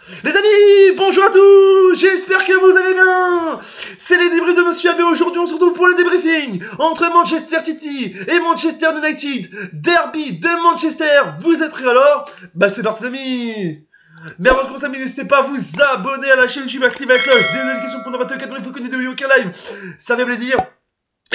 Les amis, bonjour à tous, j'espère que vous allez bien. C'est les débriefs de Monsieur AB. Aujourd'hui on se retrouve pour le débriefing entre Manchester City et Manchester United. Derby de Manchester, vous êtes prêts alors? Bah c'est parti les amis. Mais avant de commencer, n'hésitez pas à vous abonner à la chaîne YouTube, activer la cloche, des notifications pour ne rater aucun vidéo aucun live. Ça veut me le dire.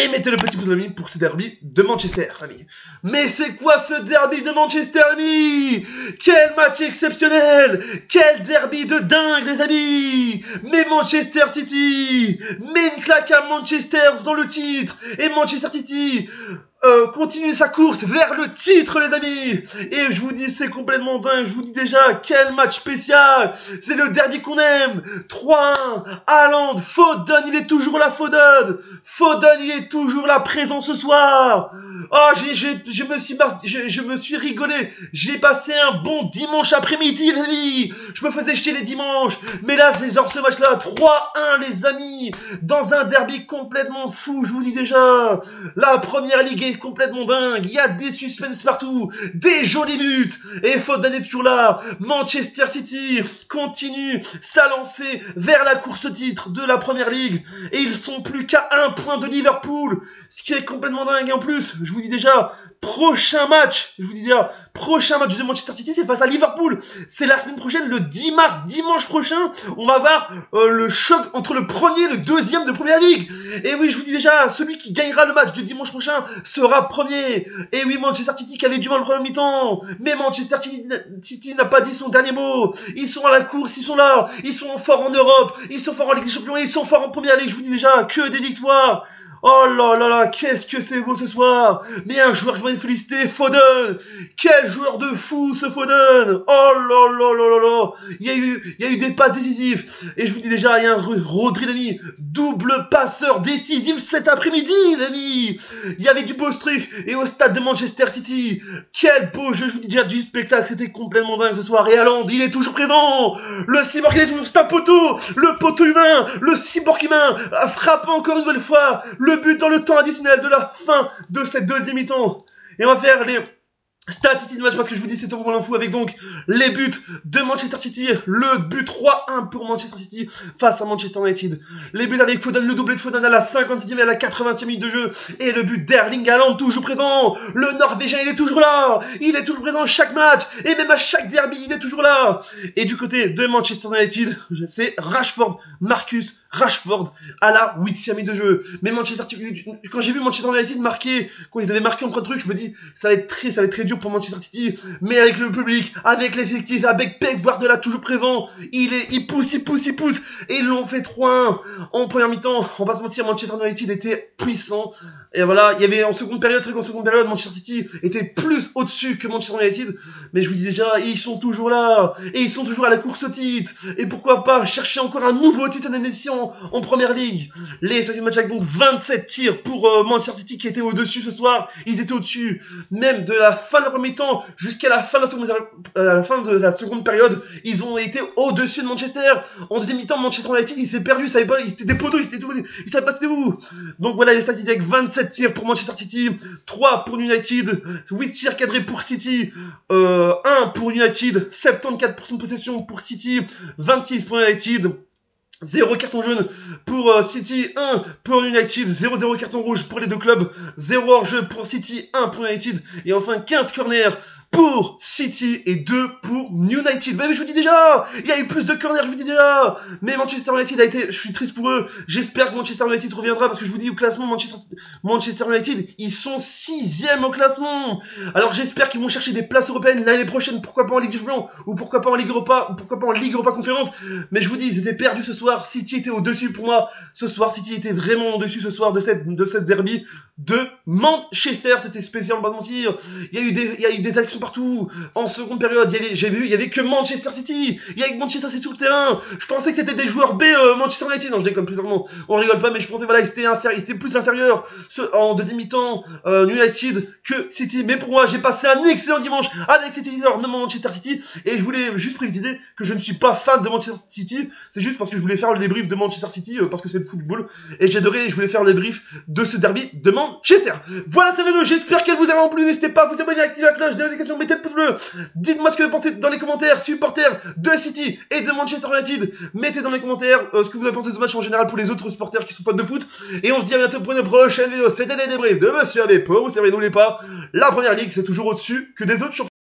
Et mettez le petit pouce ami pour ce derby de Manchester, ami. Mais c'est quoi ce derby de Manchester, ami? Quel match exceptionnel! Quel derby de dingue, les amis! Mais Manchester City met une claque à Manchester dans le titre. Et Manchester City continue sa course vers le titre, les amis. Et je vous dis, c'est complètement dingue. Je vous dis déjà, quel match spécial. C'est le derby qu'on aime. 3-1, Haaland, Foden, il est toujours là, Foden. Foden, il est toujours là, présent ce soir. Oh, je me suis rigolé. J'ai passé un bon dimanche après-midi, les amis. Je me faisais jeter les dimanches. Mais là, c'est genre ce match-là, 3-1, les amis. Dans un derby complètement fou, je vous dis déjà. La première ligue est complètement dingue, il y a des suspens partout, des jolis buts, et Foden est toujours là. Manchester City continue sa lancée vers la course au titre de la première ligue, et ils sont plus qu'à 1 point de Liverpool, ce qui est complètement dingue. En plus, je vous dis déjà, prochain match de Manchester City, c'est face à Liverpool, c'est la semaine prochaine, le 10 mars, dimanche prochain, on va voir le choc entre le premier et le deuxième de première ligue. Et oui, je vous dis déjà, celui qui gagnera le match de dimanche prochain sera premier. Et oui, Manchester City qui avait du mal le premier mi-temps, mais Manchester City n'a pas dit son dernier mot. Ils sont à la course, ils sont là, ils sont forts en Europe, ils sont forts en Ligue des Champions, ils sont forts en première ligue. Je vous dis déjà, que des victoires. Oh là là là, qu'est-ce que c'est beau ce soir. Mais un joueur, je voudrais féliciter, Foden. Quel joueur de fou ce Foden. Oh là là là là là. Il y a eu des passes décisives. Et je vous dis déjà, il y a un Rodri, l'ami, double passeur décisif cet après-midi, l'ami. Il y avait du beau truc. Et au stade de Manchester City, quel beau jeu, je vous dis déjà, du spectacle. C'était complètement dingue ce soir. Et Haaland, il est toujours présent. Le cyborg, il est toujours, c'est un poteau. Le poteau humain, le cyborg humain, frappe encore une nouvelle fois. Le but dans le temps additionnel de la fin de cette deuxième mi-temps. Et on va faire les statistiques de match parce que je vous dis c'est tout pour l'info avec donc les buts de Manchester City, le but 3-1 pour Manchester City face à Manchester United. Les buts avec Foden, le doublé de Foden à la 57e et à la 80e minute de jeu et le but d'Erling Haaland toujours présent. Le Norvégien il est toujours là, il est toujours présent à chaque match et même à chaque derby il est toujours là. Et du côté de Manchester United, c'est Rashford, Marcus Rashford à la 8e minute de jeu. Mais Manchester City, quand j'ai vu Manchester United marquer, quand ils avaient marqué en premier truc, je me dis ça va être très dur pour Manchester City, mais avec le public, avec l'effectif, avec Pep Guardiola toujours présent, il pousse, et ils l'ont fait 3-1 en première mi-temps. On va pas se mentir, Manchester United était puissant, et voilà, il y avait en seconde période, c'est vrai qu'en seconde période, Manchester City était plus au-dessus que Manchester United, mais je vous dis déjà, ils sont toujours là, et ils sont toujours à la course au titre, et pourquoi pas chercher encore un nouveau titre en première ligue. Les 5e matchs avec donc 27 tirs pour Manchester City qui était au-dessus ce soir, ils étaient au-dessus, même de la fin de la première mi-temps jusqu'à la fin de la seconde période, ils ont été au-dessus de Manchester. En deuxième mi-temps, Manchester United, il s'est perdu, il savait pas, c'était des poteaux, il savait pas c'était où. Donc voilà les statistiques avec 27 tirs pour Manchester City, 3 pour United, 8 tirs cadrés pour City, 1 pour United, 74% de possession pour City, 26 pour United. 0 carton jaune pour City, 1 pour United, 0 carton rouge pour les deux clubs, 0 hors-jeu pour City, 1 pour United, et enfin 15 corners pour City et 2 pour United. Mais je vous dis déjà, il y a eu plus de corners, je vous dis déjà. Mais Manchester United a été, je suis triste pour eux. J'espère que Manchester United reviendra parce que je vous dis au classement, Manchester United, ils sont 6e au classement. Alors j'espère qu'ils vont chercher des places européennes l'année prochaine, pourquoi pas en Ligue des Champions, ou pourquoi pas en Ligue Europa, ou pourquoi pas en Ligue Europa Conférence. Mais je vous dis, ils étaient perdus ce soir. City était au-dessus pour moi. Ce soir, City était vraiment au-dessus ce soir de cette derby de Manchester. C'était spécial, on va pas mentir. Il y a eu des actions partout. En seconde période, il y avait que Manchester City. Il y avait que Manchester City sur le terrain. Je pensais que c'était des joueurs B, Manchester United. Non, je déconne plus vraiment. On rigole pas, mais je pensais, voilà, ils étaient plus inférieurs en deuxième mi-temps, United que City. Mais pour moi, j'ai passé un excellent dimanche avec City, notamment Manchester City. Et je voulais juste préciser que je ne suis pas fan de Manchester City. C'est juste parce que je voulais faire le débrief de Manchester City, parce que c'est le football. Et je voulais faire le débrief de ce derby de Manchester. Voilà cette vidéo, j'espère qu'elle vous a plu. N'hésitez pas à vous abonner, à activer la cloche, notification, mettez le pouce bleu. Dites-moi ce que vous pensez dans les commentaires, supporters de City et de Manchester United. Mettez dans les commentaires ce que vous avez pensé de ce match en général pour les autres supporters qui sont fans de foot. Et on se dit à bientôt pour une prochaine vidéo. C'était les débriefs de Monsieur Abbé. Pour vous servez, n'oubliez pas, la première ligue c'est toujours au-dessus que des autres championnats.